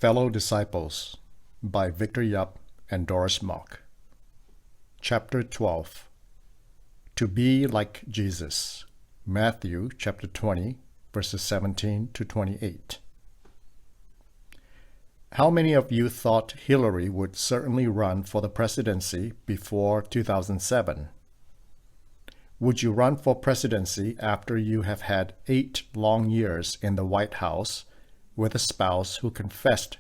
Fellow Disciples by Victor Yup and Doris Mock. Chapter 12. To be like Jesus. Matthew chapter 20, verses 17 to 28. How many of you thought Hillary would certainly run for the presidency before 2007? Would you run for presidency after you have had 8 long years in the White House with a spouse who confessed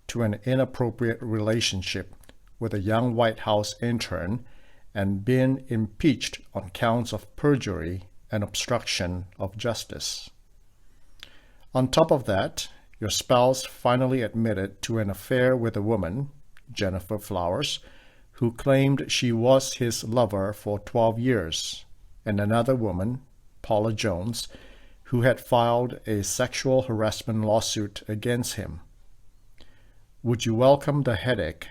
to an inappropriate relationship with a young White House intern and been impeached on counts of perjury and obstruction of justice? On top of that, your spouse finally admitted to an affair with a woman, Gennifer Flowers, who claimed she was his lover for 12 years, and another woman, Paula Jones, who had filed a sexual harassment lawsuit against him. Would you welcome the headache,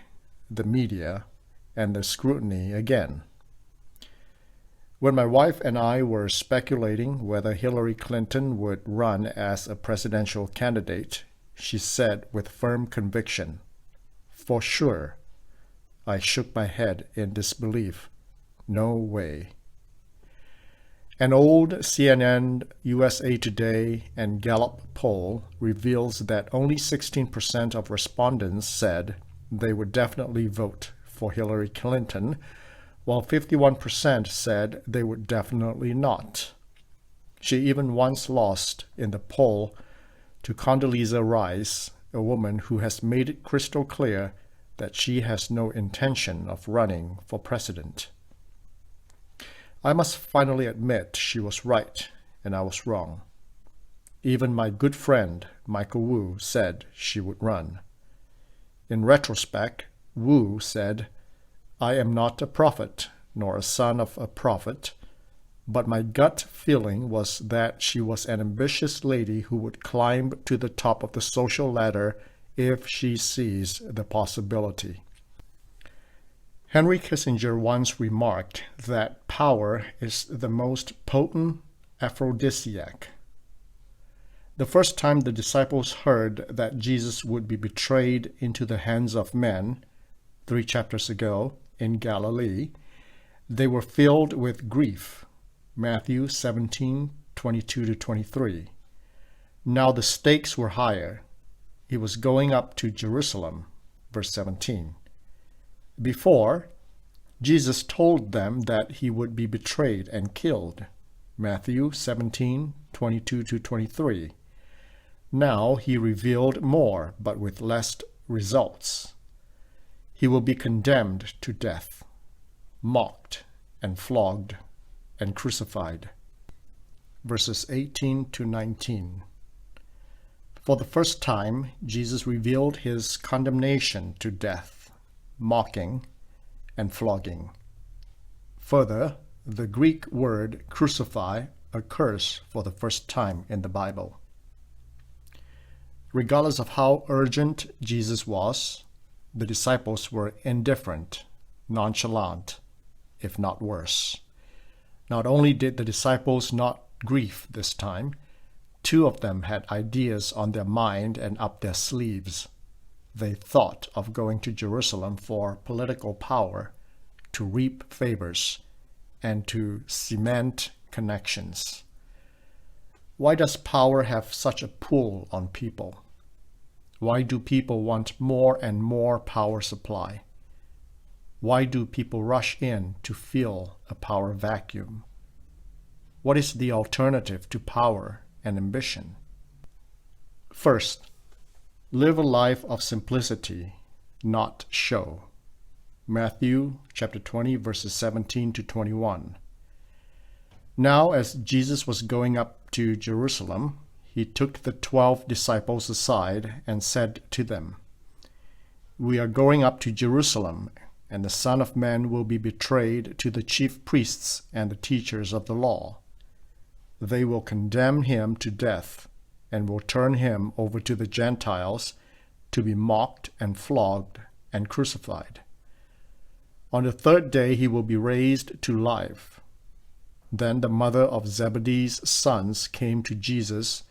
the media, and the scrutiny again? When my wife and I were speculating whether Hillary Clinton would run as a presidential candidate, she said with firm conviction, "For sure." I shook my head in disbelief. No way. An old CNN, USA Today, and Gallup poll reveals that only 16% of respondents said they would definitely vote for Hillary Clinton, while 51% said they would definitely not. She even once lost in the poll to Condoleezza Rice, a woman who has made it crystal clear that she has no intention of running for president. I must finally admit she was right and I was wrong. Even my good friend Michael Wu said she would run. In retrospect, Wu said, "I am not a prophet nor a son of a prophet, but my gut feeling was that she was an ambitious lady who would climb to the top of the social ladder if she sees the possibility." Henry Kissinger once remarked that power is the most potent aphrodisiac. The first time the disciples heard that Jesus would be betrayed into the hands of men, 3 chapters ago, in Galilee, they were filled with grief. Matthew 17:22-23. Now the stakes were higher. He was going up to Jerusalem, verse 17. Before, Jesus told them that he would be betrayed and killed. Matthew 17:22-23. Now he revealed more, but with less results. He will be condemned to death, mocked and flogged and crucified. Verses 18-19. For the first time, Jesus revealed his condemnation to death, mocking, and flogging. Further, the Greek word crucify occurs for the first time in the Bible. Regardless of how urgent Jesus was, the disciples were indifferent, nonchalant, if not worse. Not only did the disciples not grieve this time, 2 of them had ideas on their mind and up their sleeves. They thought of going to Jerusalem for political power, to reap favors, and to cement connections. Why does power have such a pull on people? Why do people want more and more power supply? Why do people rush in to fill a power vacuum? What is the alternative to power and ambition? First, live a life of simplicity, not show. Matthew chapter 20, verses 17-21. Now, as Jesus was going up to Jerusalem, he took the 12 disciples aside and said to them, "We are going up to Jerusalem, and the Son of Man will be betrayed to the chief priests and the teachers of the law. They will condemn him to death and will turn him over to the Gentiles to be mocked and flogged and crucified. On the 3rd day he will be raised to life." Then the mother of Zebedee's sons came to Jesus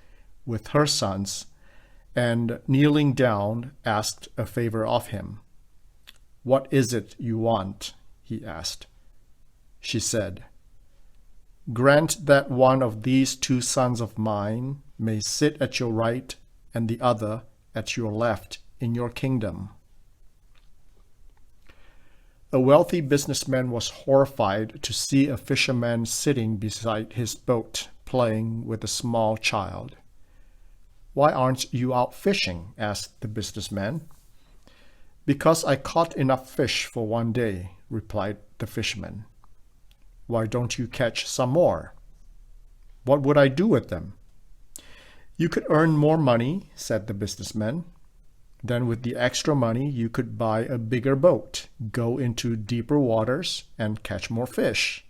with her sons and kneeling down asked a favor of him. "What is it you want?" he asked. She said, "Grant that one of these 2 sons of mine may sit at your right and the other at your left in your kingdom." A wealthy businessman was horrified to see a fisherman sitting beside his boat playing with a small child. "Why aren't you out fishing?" asked the businessman. "Because I caught enough fish for one day," replied the fisherman. "Why don't you catch some more?" "What would I do with them?" "You could earn more money," said the businessman. "Then with the extra money you could buy a bigger boat, go into deeper waters, and catch more fish.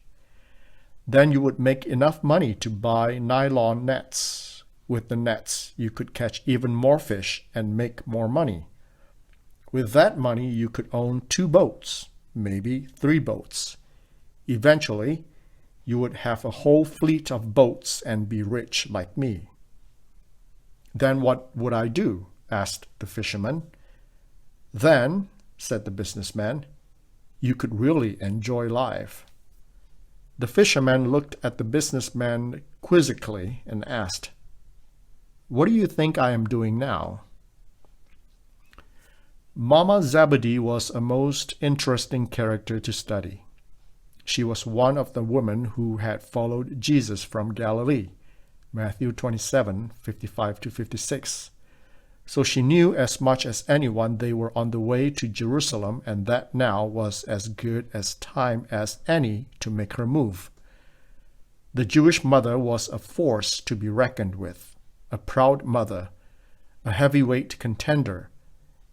Then you would make enough money to buy nylon nets. With the nets you could catch even more fish and make more money. With that money you could own 2 boats, maybe 3 boats. Eventually, you would have a whole fleet of boats and be rich like me." "Then what would I do?" asked the fisherman. "Then," said the businessman, "you could really enjoy life." The fisherman looked at the businessman quizzically and asked, "What do you think I am doing now?" Mama Zebedee was a most interesting character to study. She was one of the women who had followed Jesus from Galilee, Matthew 27:55-56. So she knew as much as anyone they were on the way to Jerusalem, and that now was as good a time as any to make her move. The Jewish mother was a force to be reckoned with, a proud mother, a heavyweight contender,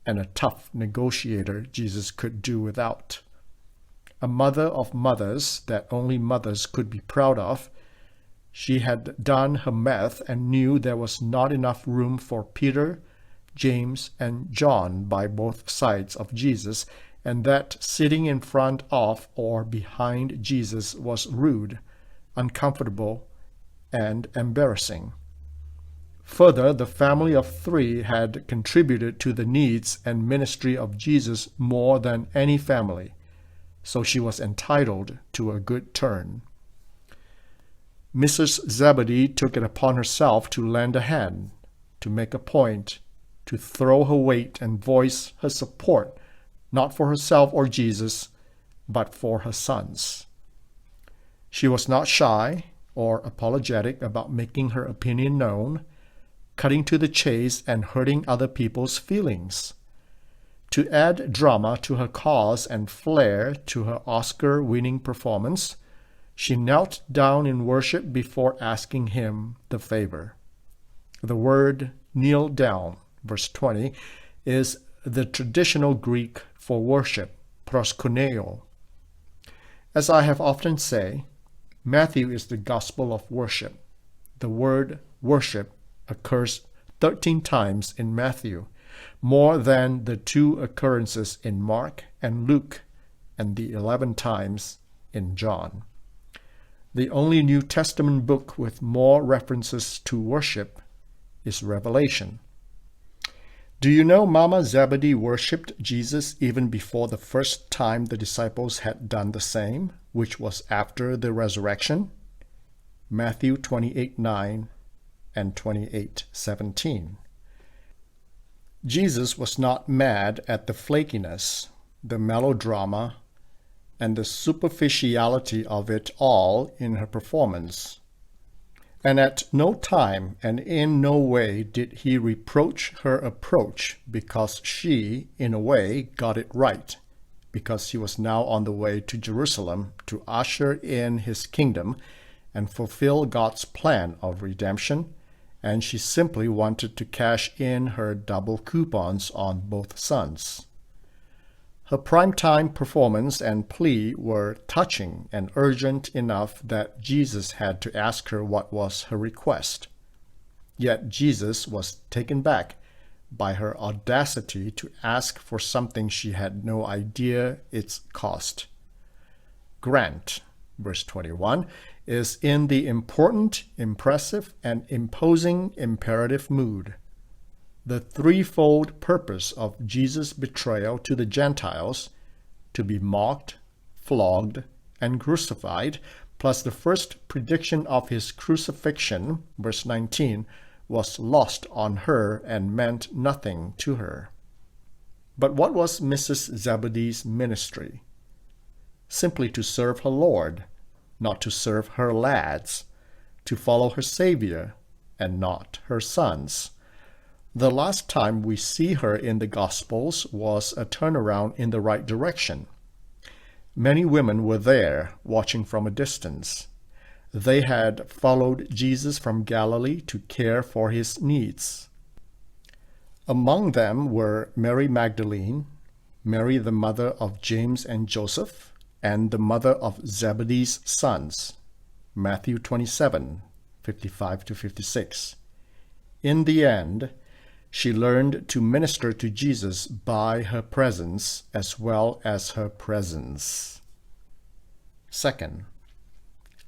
and a tough negotiator Jesus could do without. A mother of mothers that only mothers could be proud of. She had done her math and knew there was not enough room for Peter, James, and John by both sides of Jesus, and that sitting in front of or behind Jesus was rude, uncomfortable, and embarrassing. Further, the family of 3 had contributed to the needs and ministry of Jesus more than any family, so she was entitled to a good turn. Mrs. Zebedee took it upon herself to lend a hand, to make a point, to throw her weight and voice her support, not for herself or Jesus, but for her sons. She was not shy or apologetic about making her opinion known, cutting to the chase and hurting other people's feelings. To add drama to her cause and flair to her Oscar-winning performance, she knelt down in worship before asking him the favor. The word kneel down, verse 20, is the traditional Greek for worship, proskuneo. As I have often said, Matthew is the gospel of worship. The word worship occurs 13 times in Matthew, more than the 2 occurrences in Mark and Luke, and the 11 times in John. The only New Testament book with more references to worship is Revelation. Do you know Mama Zebedee worshipped Jesus even before the first time the disciples had done the same, which was after the resurrection? Matthew 28:9 and 28:17. Jesus was not mad at the flakiness, the melodrama, and the superficiality of it all in her performance. And at no time and in no way did he reproach her approach because she, in a way, got it right, because he was now on the way to Jerusalem to usher in his kingdom and fulfill God's plan of redemption, and she simply wanted to cash in her double coupons on both sons. Her primetime performance and plea were touching and urgent enough that Jesus had to ask her what was her request. Yet Jesus was taken back by her audacity to ask for something she had no idea its cost. Grant, verse 21, is in the important, impressive, and imposing imperative mood. The threefold purpose of Jesus' betrayal to the Gentiles, to be mocked, flogged, and crucified, plus the first prediction of his crucifixion, verse 19, was lost on her and meant nothing to her. But what was Mrs. Zebedee's ministry? Simply to serve her Lord, not to serve her lads, to follow her Savior, and not her sons. The last time we see her in the Gospels was a turnaround in the right direction. Many women were there, watching from a distance. They had followed Jesus from Galilee to care for his needs. Among them were Mary Magdalene, Mary the mother of James and Joseph, and the mother of Zebedee's sons. Matthew 27:55-56. In the end, she learned to minister to Jesus by her presence as well as her presence. Second,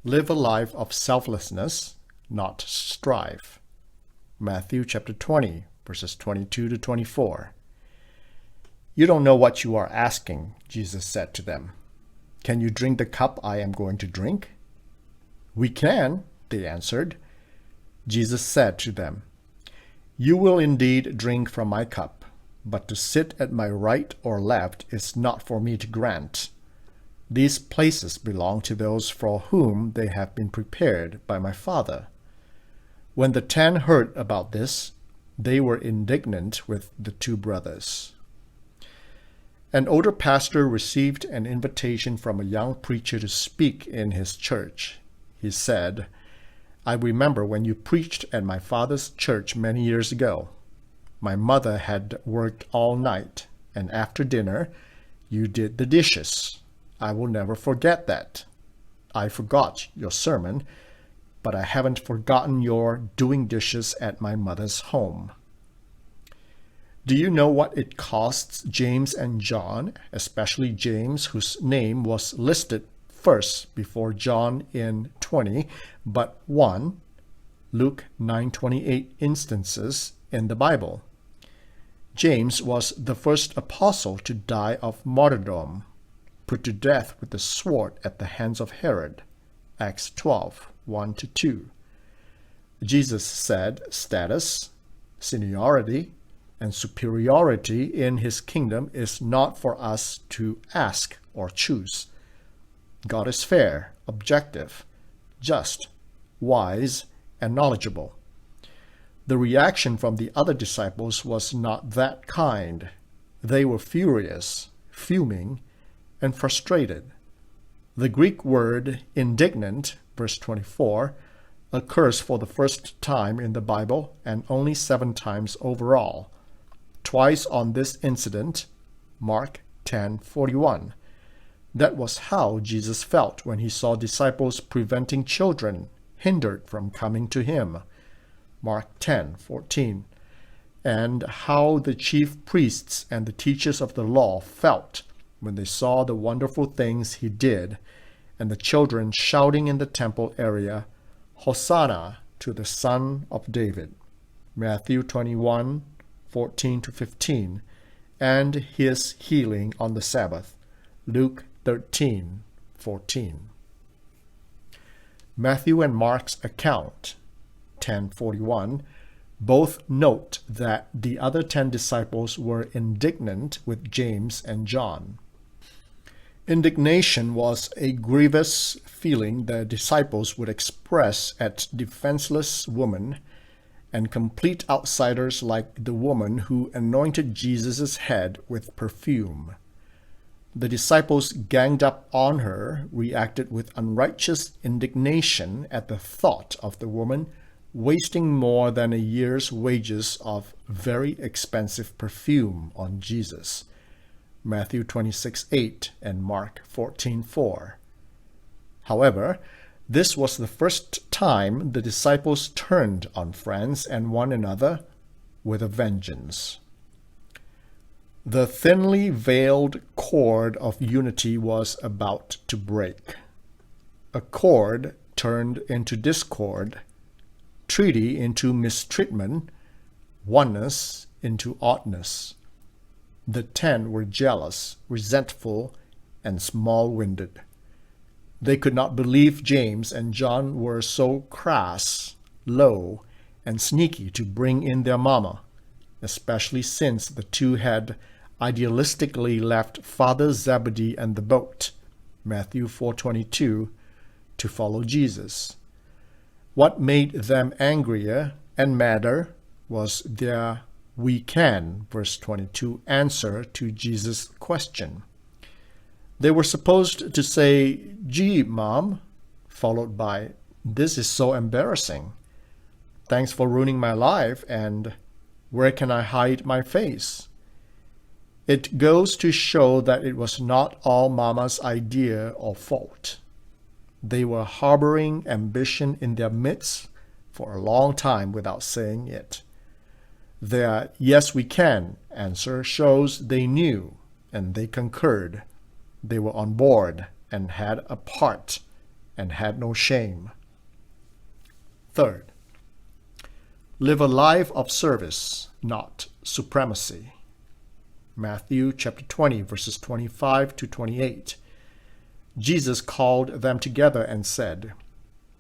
live a life of selflessness, not strife. Matthew chapter 20, verses 22-24. You don't know what you are asking, Jesus said to them. Can you drink the cup I am going to drink? We can, they answered. Jesus said to them, You will indeed drink from my cup, but to sit at my right or left is not for me to grant. These places belong to those for whom they have been prepared by my Father. When the 10 heard about this, they were indignant with the 2 brothers. An older pastor received an invitation from a young preacher to speak in his church. He said, I remember when you preached at my father's church many years ago. My mother had worked all night, and after dinner, you did the dishes. I will never forget that. I forgot your sermon, but I haven't forgotten your doing dishes at my mother's home. Do you know what it costs James and John, especially James, whose name was listed first before John in 20, but 1, Luke 9:28 instances in the Bible? James was the first apostle to die of martyrdom, put to death with the sword at the hands of Herod. Acts 12:1-2. Jesus said status, seniority, and superiority in his kingdom is not for us to ask or choose. God is fair, objective, just, wise, and knowledgeable. The reaction from the other disciples was not that kind. They were furious, fuming, and frustrated. The Greek word indignant, verse 24, occurs for the first time in the Bible and only 7 times overall. Twice on this incident, Mark 10:41. That was how Jesus felt when he saw disciples preventing children hindered from coming to him. Mark 10:14. And how the chief priests and the teachers of the law felt when they saw the wonderful things he did, and the children shouting in the temple area, Hosanna to the Son of David. Matthew 21:14-15, and his healing on the Sabbath. Luke 13:14. Matthew and Mark's account, 10:41, both note that the other 10 disciples were indignant with James and John. Indignation was a grievous feeling the disciples would express at defenseless women and complete outsiders like the woman who anointed Jesus' head with perfume. The disciples ganged up on her, reacted with unrighteous indignation at the thought of the woman wasting more than a year's wages of very expensive perfume on Jesus. Matthew 26:8 and Mark 14:4. However, this was the first time the disciples turned on friends and one another with a vengeance. The thinly veiled cord of unity was about to break. A cord turned into discord, treaty into mistreatment, oneness into oddness. The 10 were jealous, resentful, and small-winded. They could not believe James and John were so crass, low, and sneaky to bring in their mama, especially since the two had idealistically left Father Zebedee and the boat, Matthew 4:22, to follow Jesus. What made them angrier and madder was their "we can," verse 22, answer to Jesus' question. They were supposed to say, "Gee, Mom," followed by, "This is so embarrassing. Thanks for ruining my life," and "Where can I hide my face?" It goes to show that it was not all Mama's idea or fault. They were harboring ambition in their midst for a long time without saying it. Their "yes, we can" answer shows they knew and they concurred. They were on board and had a part and had no shame. Third, live a life of service, not supremacy. Matthew chapter 20, verses 25 to 28. Jesus called them together and said,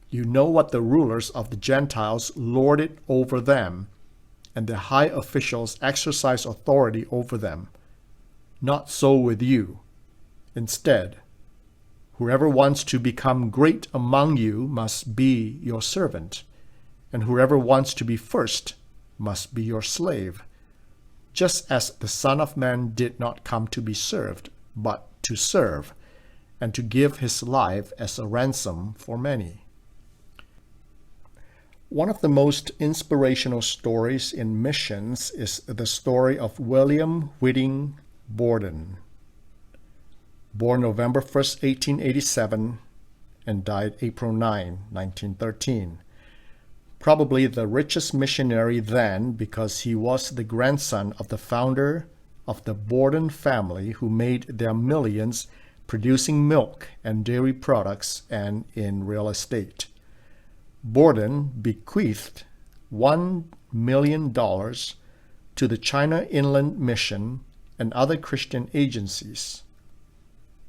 "You know what the rulers of the Gentiles lord it over them, and the high officials exercise authority over them. Not so with you. Instead, whoever wants to become great among you must be your servant, and whoever wants to be first must be your slave, just as the Son of Man did not come to be served, but to serve, and to give his life as a ransom for many." One of the most inspirational stories in missions is the story of William Whiting Borden. Born November 1st, 1887, and died April 9, 1913. Probably the richest missionary then because he was the grandson of the founder of the Borden family who made their millions producing milk and dairy products and in real estate. Borden bequeathed $1 million to the China Inland Mission and other Christian agencies.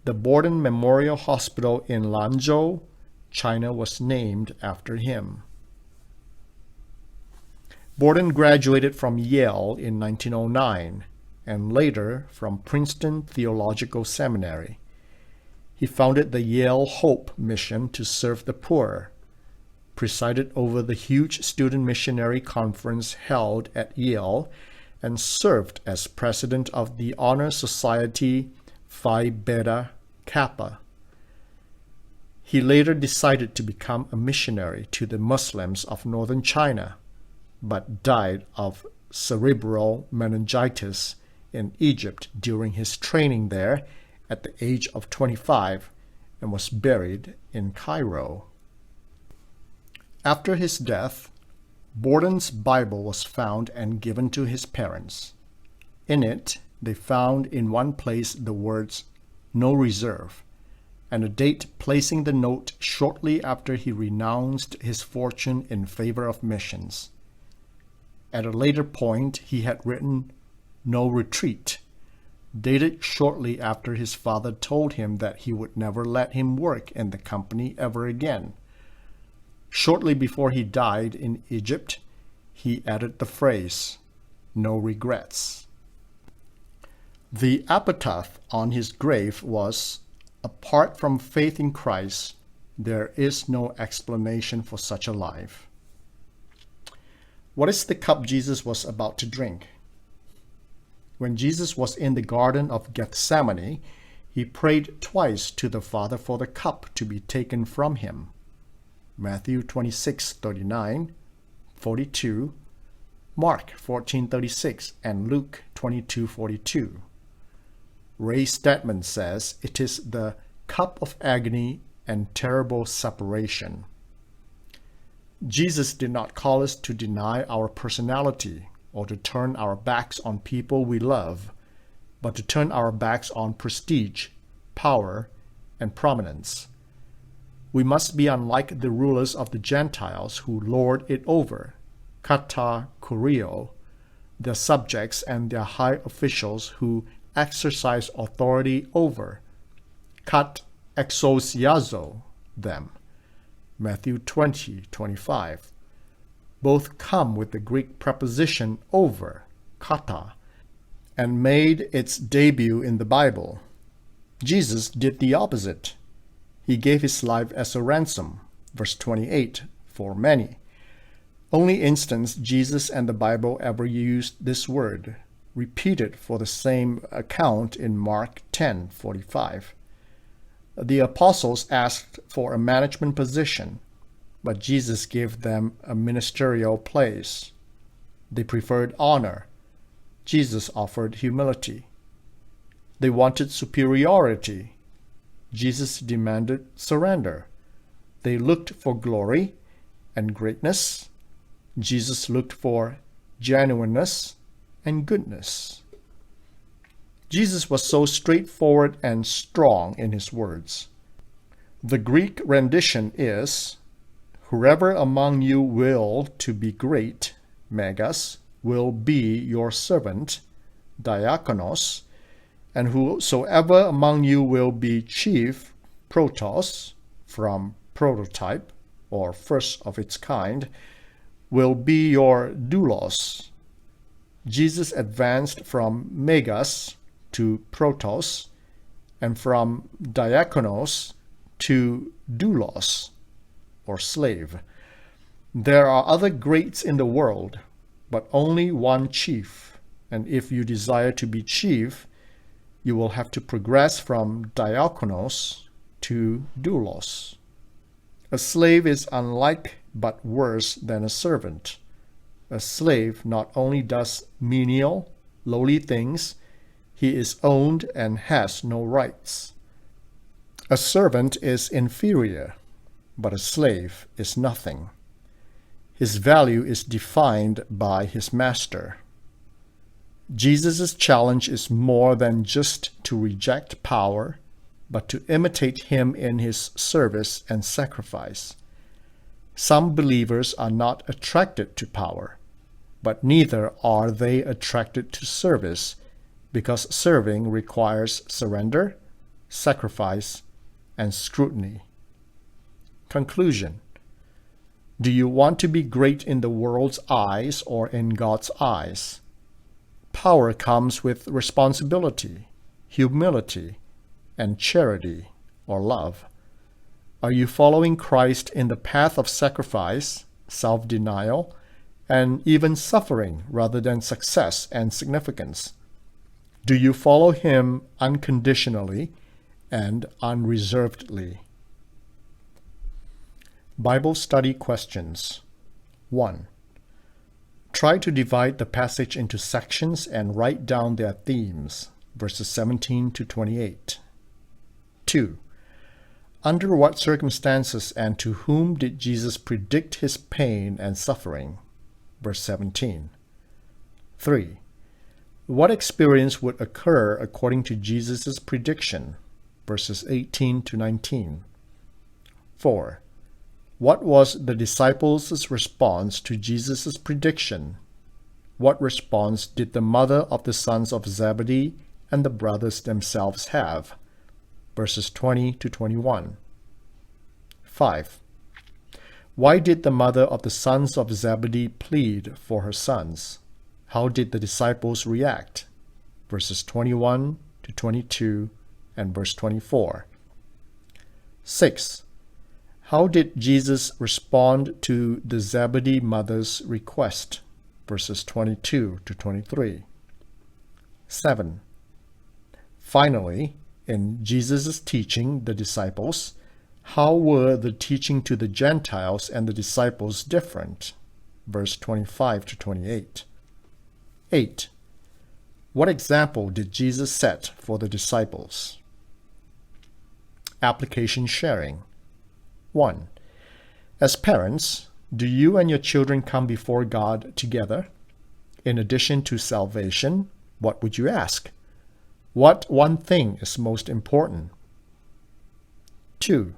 The Borden Memorial Hospital in Lanzhou, China was named after him. Borden graduated from Yale in 1909 and later from Princeton Theological Seminary. He founded the Yale Hope Mission to serve the poor, presided over the huge student missionary conference held at Yale, and served as president of the Honor Society Phi Beta Kappa. He later decided to become a missionary to the Muslims of northern China, but died of cerebral meningitis in Egypt during his training there at the age of 25 and was buried in Cairo. After his death, Borden's Bible was found and given to his parents. In it, they found in one place the words "no reserve" and a date placing the note shortly after he renounced his fortune in favor of missions. At a later point, he had written "no retreat," dated shortly after his father told him that he would never let him work in the company ever again. Shortly before he died in Egypt, he added the phrase, "no regrets." The epitaph on his grave was, "Apart from faith in Christ, there is no explanation for such a life." What is the cup Jesus was about to drink? When Jesus was in the Garden of Gethsemane, he prayed twice to the Father for the cup to be taken from him. Matthew 26:39, 42, Mark 14:36, and Luke 22:42. Ray Stedman says it is the cup of agony and terrible separation. Jesus did not call us to deny our personality or to turn our backs on people we love, but to turn our backs on prestige, power, and prominence. We must be unlike the rulers of the Gentiles who lord it over, kata kurio, their subjects and their high officials who exercise authority over. Kat exousiazo them. Matthew 20:25. Both come with the Greek preposition over, kata, and made its debut in the Bible. Jesus did the opposite. He gave his life as a ransom, verse 28, for many. Only instance Jesus and the Bible ever used this word, repeated for the same account in Mark 10:45. The apostles asked for a management position, but Jesus gave them a ministerial place. They preferred honor. Jesus offered humility. They wanted superiority. Jesus demanded surrender. They looked for glory and greatness. Jesus looked for genuineness and goodness. Jesus was so straightforward and strong in his words. The Greek rendition is, "Whoever among you will to be great, megas, will be your servant, diakonos, and whosoever among you will be chief, protos, from prototype, or first of its kind, will be your doulos." Jesus advanced from megas to protos, and from diakonos to doulos, or slave. There are other greats in the world, but only one chief, and if you desire to be chief, you will have to progress from diakonos to doulos. A slave is unlike but worse than a servant. A slave not only does menial, lowly things, he is owned and has no rights. A servant is inferior, but a slave is nothing. His value is defined by his master. Jesus' challenge is more than just to reject power, but to imitate him in his service and sacrifice. Some believers are not attracted to power, but neither are they attracted to service, because serving requires surrender, sacrifice, and scrutiny. Conclusion. Do you want to be great in the world's eyes or in God's eyes? Power comes with responsibility, humility, and charity or love. Are you following Christ in the path of sacrifice, self-denial, and even suffering rather than success and significance? Do you follow him unconditionally and unreservedly? Bible study questions. 1. Try to divide the passage into sections and write down their themes, verses 17 to 28. 2. Under what circumstances and to whom did Jesus predict his pain and suffering? Verse 17. 3. What experience would occur according to Jesus' prediction? Verses 18 to 19. 4. What was the disciples' response to Jesus' prediction? What response did the mother of the sons of Zebedee and the brothers themselves have? Verses 20 to 21. 5. Why did the mother of the sons of Zebedee plead for her sons? How did the disciples react? Verses 21 to 22 and verse 24. 6. How did Jesus respond to the Zebedee mother's request? Verses 22 to 23. 7. Finally, in Jesus' teaching the disciples, how were the teaching to the Gentiles and the disciples different? Verse 25 to 28. 8. What example did Jesus set for the disciples? Application sharing. 1. As parents, do you and your children come before God together? In addition to salvation, what would you ask? What one thing is most important? 2.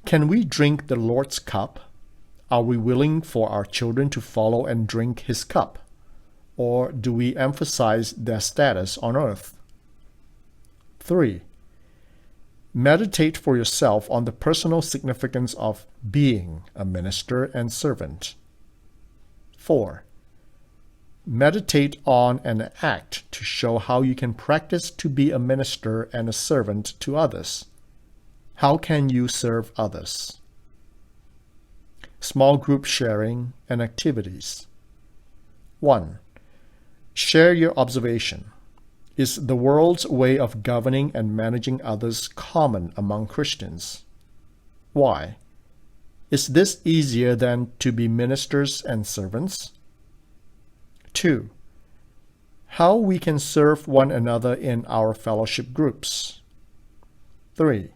Can we drink the Lord's cup? Are we willing for our children to follow and drink his cup? or do we emphasize their status on earth? 3. Meditate for yourself on the personal significance of being a minister and servant. 4. Meditate on an act to show how you can practice to be a minister and a servant to others. How can you serve others? Small group sharing and activities. 1. Share your observation. Is the world's way of governing and managing others common among Christians? Why? Is this easier than to be ministers and servants? 2. How we can serve one another in our fellowship groups. 3.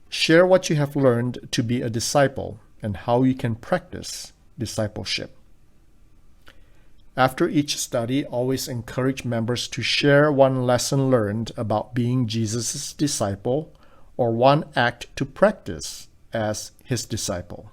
Share what you have learned to be a disciple and how you can practice discipleship. After each study, always encourage members to share one lesson learned about being Jesus' disciple or one act to practice as his disciple.